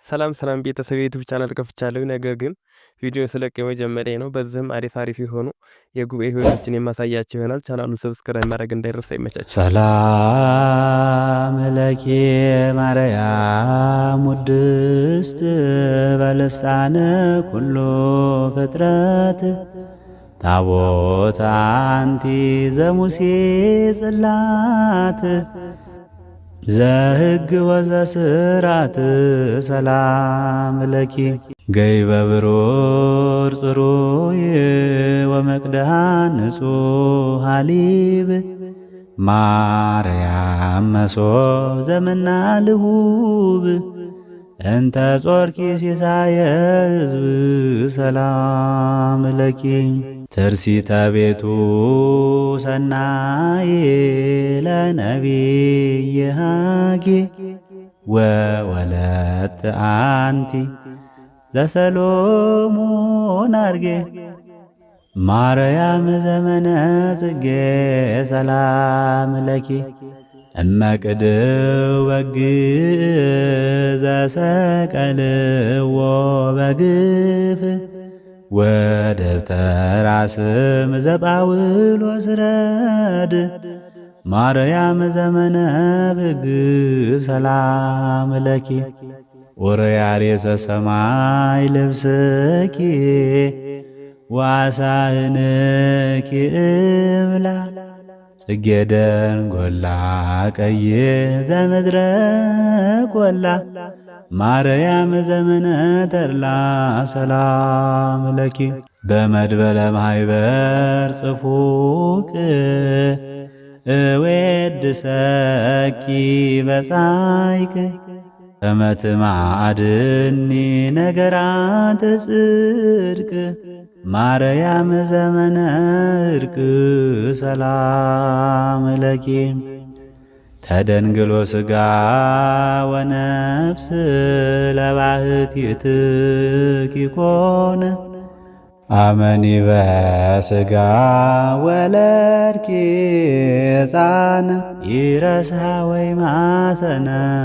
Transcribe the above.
ሰላም ቤተሰብ የዩቲዩብ ቻናል ከፍቻለሁ። ነገር ግን ቪዲዮ ስለቅ የመጀመሪያ ነው። በዚህም አሪፍ የሆኑ የጉባኤ ህይወቶችን የማሳያቸው ይሆናል። ቻናሉን ሰብስክራይብ ማድረግ እንዳይረሳ። ይመቻችሁ። ሰላም ለኪ ማርያም ውድስት በልሳነ ኩሉ ፍጥረት ታቦት አንቲ ዘሙሴ ጽላት ዘህግ ወዘስራት ሰላም ለኪ ገይ በብሩር ጽሩይ ወመቅደሃ ንጹሕ ሀሊብ ማርያም መሶብ ዘመና ልሁብ እንተ ጾርኪ ሲሳየ ሕዝብ ሰላም ለኪ ትርሲተ ቤቱ ሰናይ ለነቢይ ሀጌ ወወለት አንቲ ዘሰሎሞን አርጌ ማርያም ዘመነ ጽጌ ሰላም ለኪ እመቅድው በግ ዘሰቀልዎ በግፍ ወደብተራ ስም ዘጳውሎስ ረድ ማርያም ዘመነ ብግ ሰላም ለኪ ኡርያሬሰ ሰማይ ልብስኪ ዋሳህንኪ እብላ ጽጌ ደንጎላ ቀይ ዘምድረ ቆላ ማርያም ዘመነ ተድላ ሰላም ለኪ በመድበለ ማኅበር ጽፉቅ እዌድሰኪ በጻይቅ ከመትማዕድኒ ነገራት ጽድቅ ማርያም ዘመነ ዕርቅ ሰላም ለኪ ተደንግሎ ሥጋ ወነፍስ ለባህቲትኪ ኮነ አመኒ በሥጋ ወለድኪ ሕፃነ ይረስሐ ወይ ማሰነ